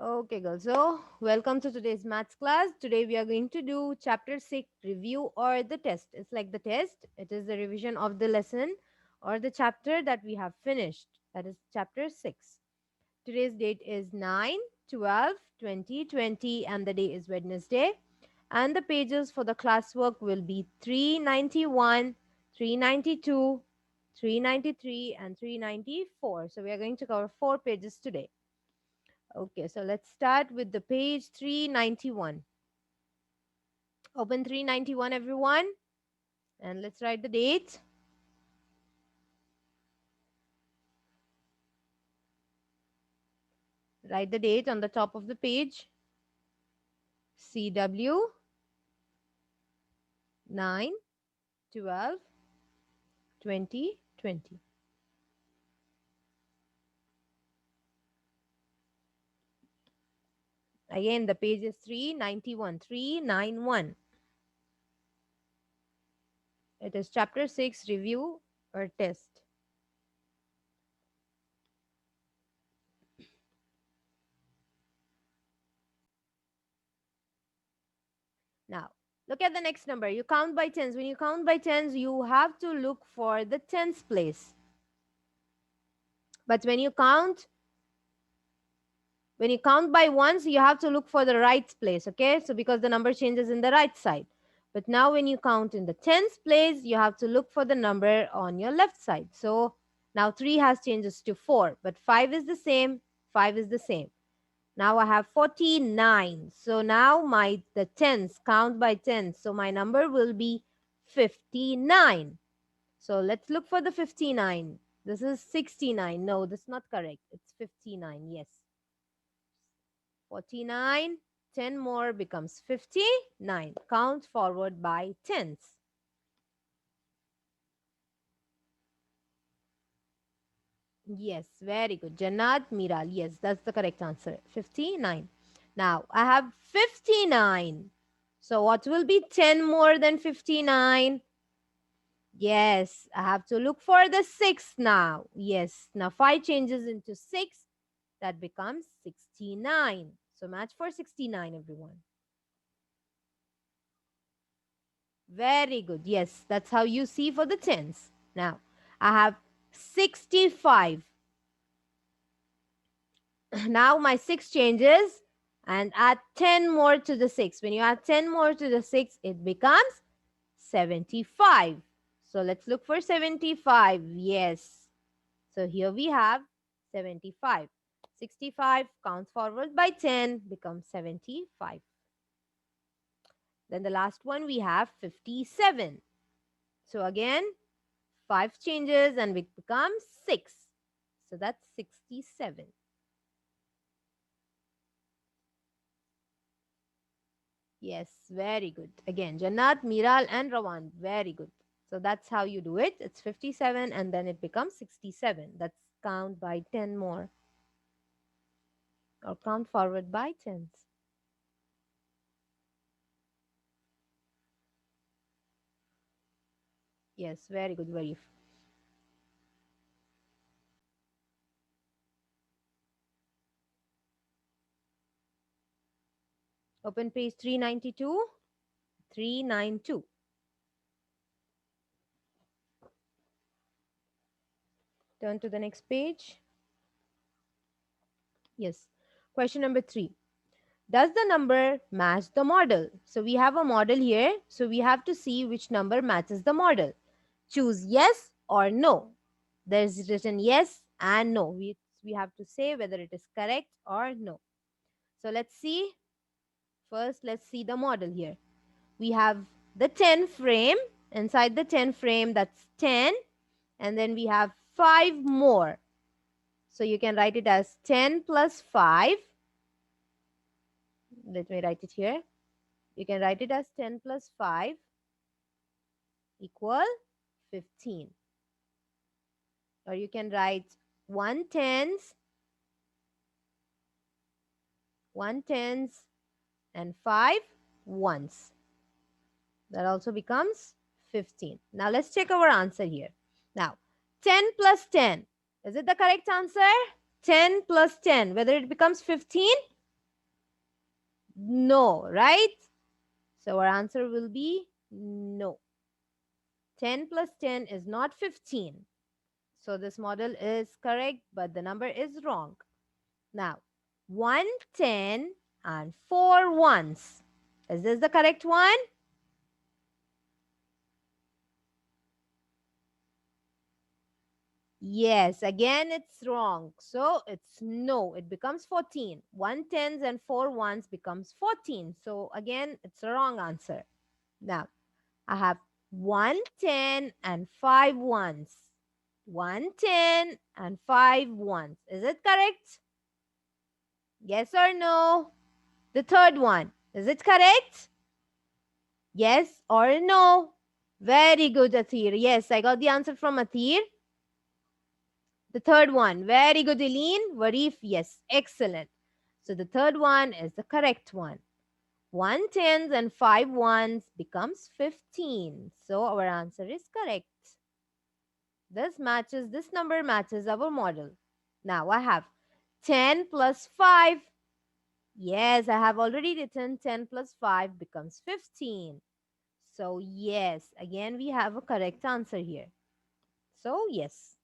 Okay, girls. So, welcome to today's maths class. Today we are going to do chapter 6 review or the test. It's like the test, it is the revision of the lesson or the chapter that we have finished. That is chapter 6. Today's date is 9/12/2020 and the day is Wednesday. And the pages for the classwork will be 391, 392, 393, and 394. So, we are going to cover 4 pages today. Okay, so let's start with the page 391. Open 391, everyone, and let's write the date. Write the date on the top of the page. CW 9 12 2020. Again, the page is 391. 391. It is chapter 6 review or test. Now, look at the next number. You count by tens. When you count by tens, you have to look for the tens place. But when you count by ones, you have to look for the right place, okay? So because the number changes in the right side. But now when you count in the tens place, you have to look for the number on your left side. So now 3 has changes to 4, but 5 is the same, 5 is the same. Now I have 49. So now the tens, count by tens. So my number will be 59. So let's look for the 59. This is 69. No, that's not correct. It's 59. Yes. 49, 10 more becomes 59. Count forward by tens. Yes, very good. Jannat Miral. Yes, that's the correct answer. 59. Now, I have 59. So, what will be 10 more than 59? Yes, I have to look for the 6 now. Yes, now 5 changes into 6. That becomes 69. So, match for 69, everyone. Very good. Yes, that's how you see for the tens. Now, I have 65. Now my 6 changes and add 10 more to the 6. When you add 10 more to the 6, it becomes 75. So let's look for 75. Yes. So here we have 75. 65 counts forward by 10 becomes 75. Then the last one we have 57. So again, 5 changes and it becomes 6. So that's 67. Yes, very good. Again, Jannat, Miral, and Rawan. Very good. So that's how you do it. It's 57 and then it becomes 67. That's count by 10 more or count forward by tens. Yes, very good. Very. Open page 392. 392. Turn to the next page. Yes. Question number 3. Does the number match the model? So we have a model here. So we have to see which number matches the model. Choose yes or no. There's written yes and no. We have to say whether it is correct or no. So let's see. First, let's see the model here. We have the 10 frame. Inside the 10 frame, that's 10. And then we have 5 more. So you can write it as 10 plus 5. Let me write it here. You can write it as 10 plus 5 equal 15. Or you can write 1 tens, 1 tens, and 5 ones. That also becomes 15. Now let's check our answer here. Now, 10 plus 10. Is it the correct answer? 10 plus 10. Whether it becomes 15? No, right? So our answer will be no. 10 plus 10 is not 15. So this model is correct, but the number is wrong. Now, 1, 10, and 4 ones. Is this the correct one? Yes, again it's wrong. So it's no. It becomes 14. 1 tens and 4 ones becomes 14. So again, it's a wrong answer. Now, I have 1, 10, and 5 ones. 1, 10, and 5 ones. Is it correct? Yes or no? The third one. Is it correct? Yes or no? Very good, Athir. Yes, I got the answer from Athir. The third one. Very good, Eileen. Warif, yes. Excellent. So the third one is the correct one. 1 tens and 5 ones becomes 15. So our answer is correct. This number matches our model. Now I have 10 plus 5. Yes, I have already written 10 plus 5 becomes 15. So yes, again we have a correct answer here. So yes,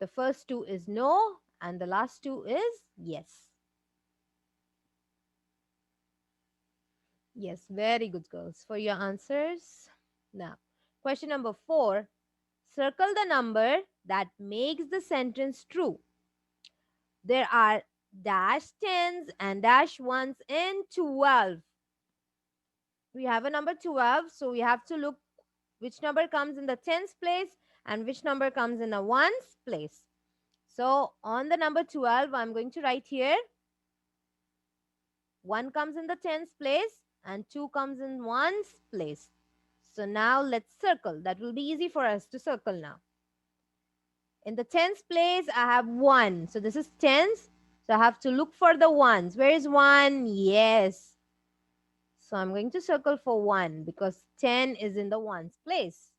the first two is no and the last two is yes. Yes, very good girls for your answers. Now, question number 4. Circle the number that makes the sentence true. There are dash tens and dash ones in 12. We have a number 12, so we have to look which number comes in the tens place and which number comes in the ones place. So on the number 12, I'm going to write here 1 comes in the tens place and 2 comes in ones place. So now let's circle. That will be easy for us to circle now. In the tens place, I have 1. So this is tens. So I have to look for the ones. Where is 1? Yes. So I'm going to circle for 1 because 10 is in the ones place.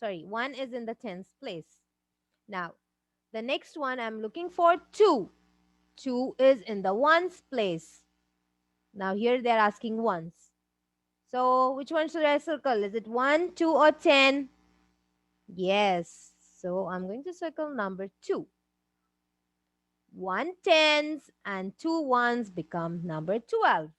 Sorry, 1 is in the tens place. Now, the next one I'm looking for 2. 2 is in the ones place. Now here they're asking ones. So which one should I circle? Is it 1, 2, or 10? Yes. So I'm going to circle number 2. 1 tens and 2 ones become number 12.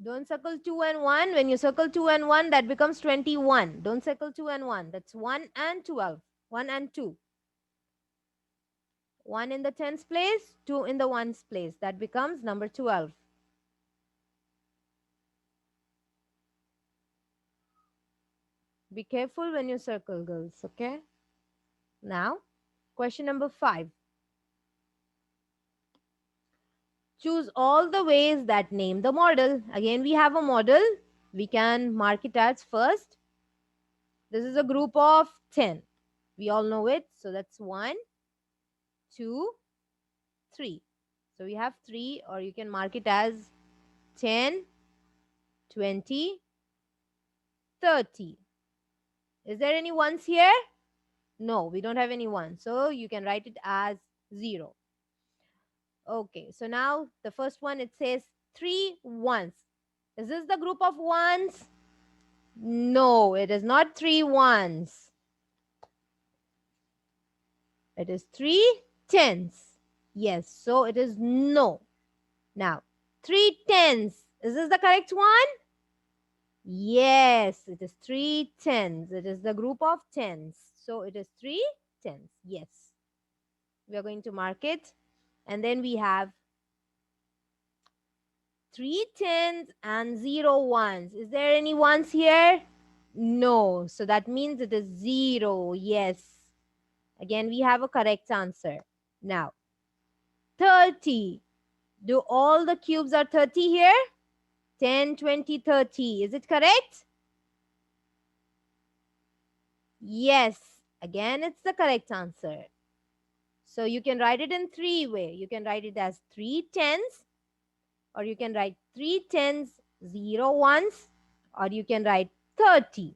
Don't circle 2 and 1. When you circle 2 and 1, that becomes 21. Don't circle 2 and 1. That's 1 and 12. 1 and 2. 1 in the tens place, 2 in the ones place. That becomes number 12. Be careful when you circle, girls, okay? Now, question number 5. Choose all the ways that name the model. Again, we have a model. We can mark it as first. This is a group of 10. We all know it. So that's 1, 2, 3. So we have 3, or you can mark it as 10, 20, 30. Is there any ones here? No, we don't have any ones. So you can write it as 0. Okay, so now the first one, it says 3 ones. Is this the group of ones? No, it is not 3 ones. It is 3 tens. Yes, so it is no. Now, 3 tens. Is this the correct one? Yes, it is 3 tens. It is the group of tens. So it is 3 tens. Yes. We are going to mark it. And then we have 3 tens and 0 ones. Is there any ones here? No. So that means it is 0. Yes. Again, we have a correct answer. Now, 30. Do all the cubes are 30 here? 10, 20, 30. Is it correct? Yes. Again, it's the correct answer. So you can write it in 3 ways. You can write it as 3 tens, or you can write 3 tens, 0 ones, or you can write 30.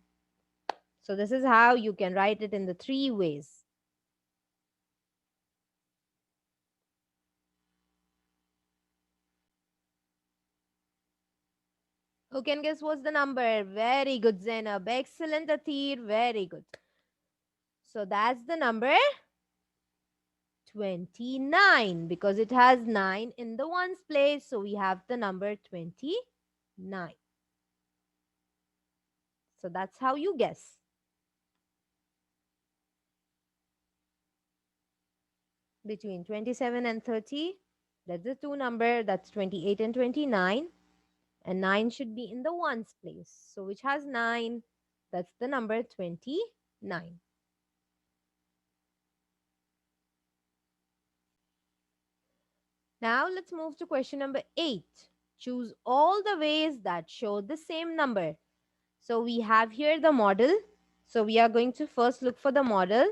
So this is how you can write it in the three ways. Who can guess what's the number? Very good, Zainab. Excellent, Atir. Very good. So that's the number 29 because it has 9 in the ones place. So we have the number 29. So that's how you guess. Between 27 and 30, that's the two number. That's 28 and 29. And 9 should be in the ones place. So which has 9? That's the number 29. Now let's move to question number 8. Choose all the ways that show the same number. So we have here the model. So we are going to first look for the model.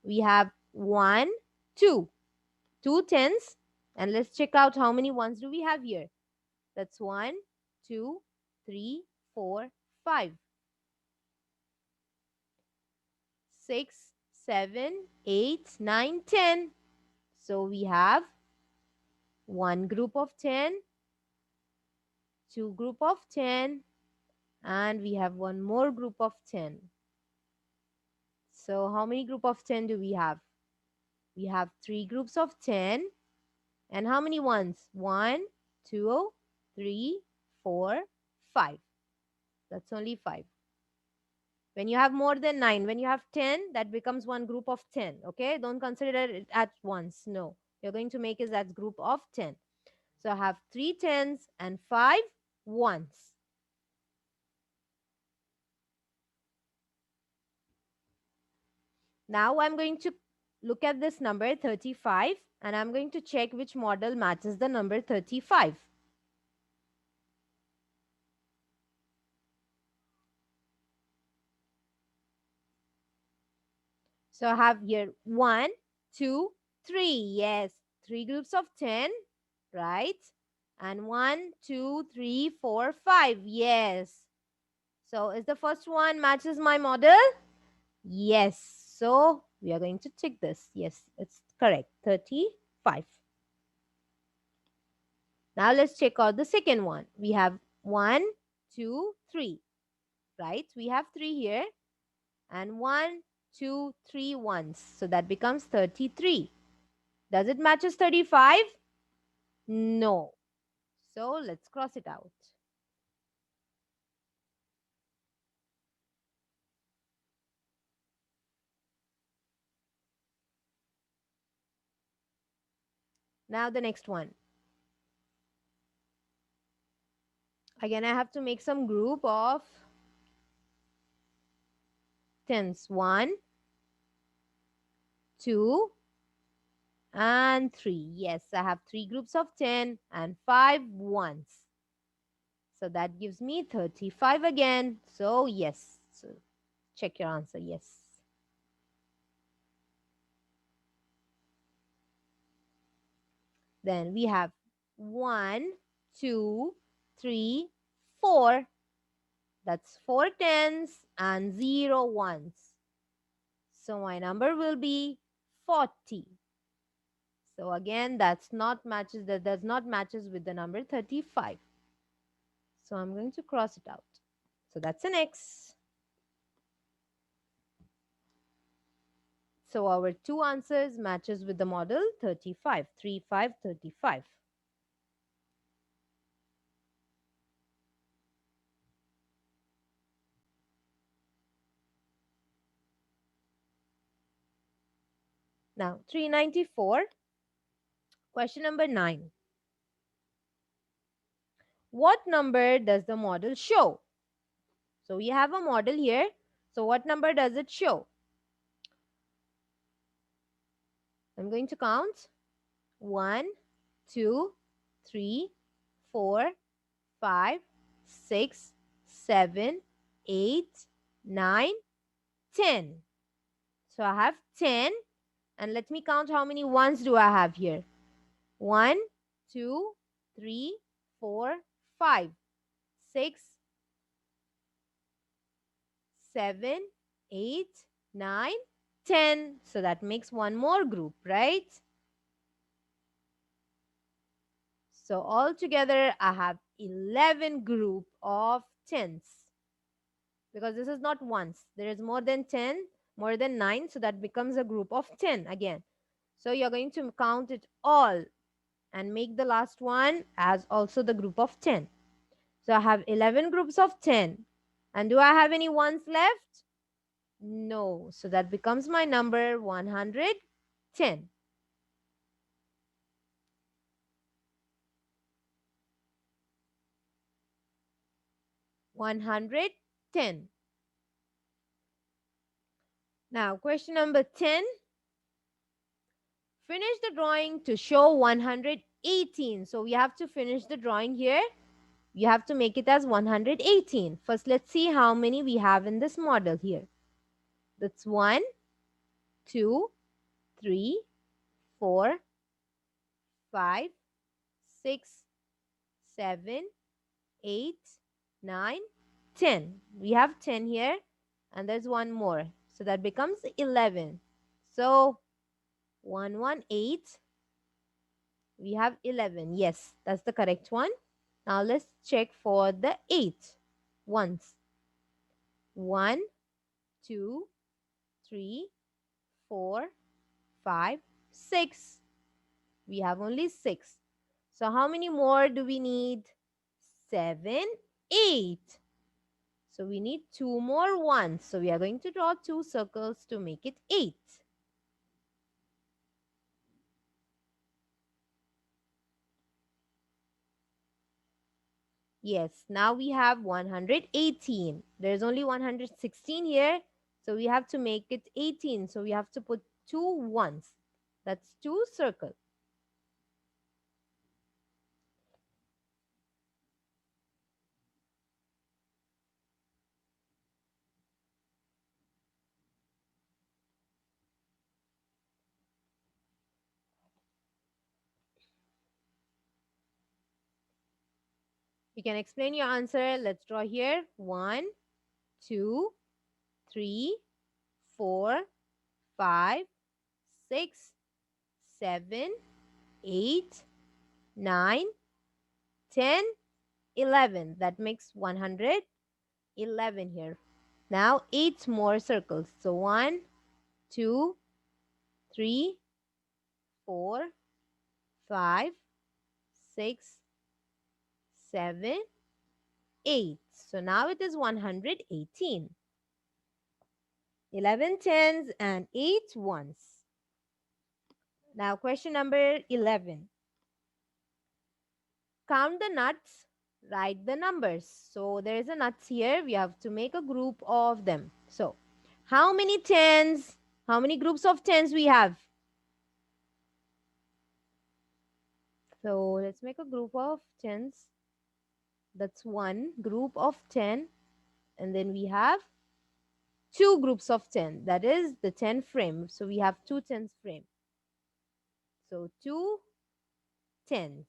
We have 1, 2, 2 tens. And let's check out how many ones do we have here. That's 1, 2, 3, 4, 5, 6, 7, 8, 9, 10. So we have one group of 10, two group of 10, and we have one more group of 10. So how many group of 10 do we have? We have three groups of 10. And how many ones? 1, 2, 3, 4, 5. That's only 5. When you have more than 9, when you have 10, that becomes one group of 10. Okay? Don't consider it at once. No. You're going to make it as group of 10. So I have 3 tens and 5 ones. Now I'm going to look at this number 35 and I'm going to check which model matches the number 35. So I have here 1, 2, 3. Yes, 3 groups of 10, right? And 1, 2, 3, 4, 5. Yes. So is the first one matches my model? Yes. So we are going to tick this. Yes, it's correct. 35. Now let's check out the second one. We have 1, 2, 3. Right? We have 3 here. And 1, 2, 3 ones. So that becomes 33. Does it matches 35? No. So let's cross it out. Now the next one. Again, I have to make some group of tens. 1, 2, and 3. Yes, I have 3 groups of 10 and 5 ones. So that gives me 35 again. So yes. So check your answer. Yes. Then we have 1, 2, 3, 4. That's 4 tens and 0 ones. So my number will be 40. So again, that does not matches with the number 35. So I'm going to cross it out. So that's an X. So our two answers matches with the model 35, 35, 35. Now 394, question number 9. What number does the model show? So we have a model here. So what number does it show? I'm going to count 1, 2, 3, 4, 5, 6, 7, 8, 9, 10. So I have 10. And let me count how many ones do I have here. 1, 2, 3, 4, 5, 6, 7, 8, 9, 10. So that makes one more group, right? So altogether, I have 11 group of tens because this is not ones. There is more than 10, more than 9. So that becomes a group of 10 again. So you're going to count it all and make the last one as also the group of 10. So I have 11 groups of 10. And do I have any ones left? No. So that becomes my number 110. 110. Now, question number 10. Finish the drawing to show 118. So we have to finish the drawing here. You have to make it as 118. First, let's see how many we have in this model here. That's 1, 2, 3, 4, 5, 6, 7, 8, 9, 10. We have 10 here and there's one more. So that becomes 11. So 118. We have 11. Yes, that's the correct one. Now let's check for the 8 ones. 1, 2, 3, 4, 5, 6. We have only 6. So how many more do we need? 7, 8. So we need 2 more ones. So we are going to draw 2 circles to make it 8. Yes, now we have 118. There's only 116 here. So we have to make it 18. So we have to put 2 ones. That's 2 circles. You can explain your answer. Let's draw here. 1, 2, 3, 4, 5, 6, 7, 8, 9, 10, 11. That makes 111 here. Now 8 more circles. So 1, 2, 3, 4, 5, 6, 7, 8. So now it is 118. 11 tens and 8 ones. Now question number 11. Count the nuts, write the numbers. So there is a nuts here. We have to make a group of them. So how many tens, how many groups of tens we have? So let's make a group of tens. That's one group of 10. And then we have two groups of 10. That is the 10 frame. So we have two tens frame. So two tens.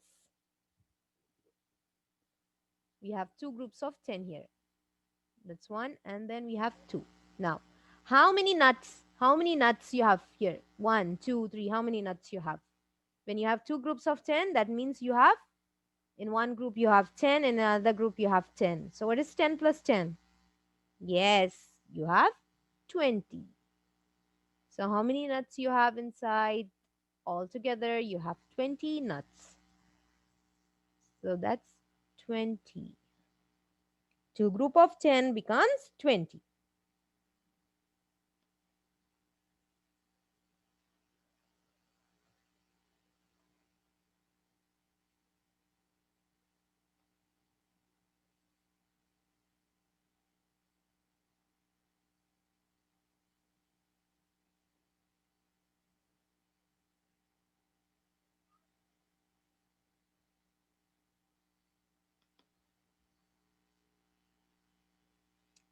We have two groups of 10 here. That's one. And then we have two. Now, how many nuts? How many nuts you have here? 1, 2, 3. How many nuts you have? When you have two groups of 10, that means you have, in one group you have 10, in another group you have 10. So what is 10 plus 10? Yes, you have 20. So how many nuts you have inside? Altogether, you have 20 nuts. So that's 20. Two group of 10 becomes 20.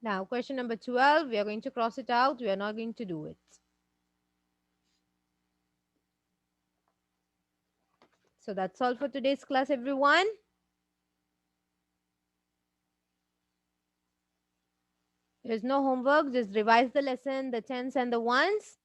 Now, question number 12, we are going to cross it out. We are not going to do it. So that's all for today's class, everyone. There's no homework. Just revise the lesson, the tens and the ones.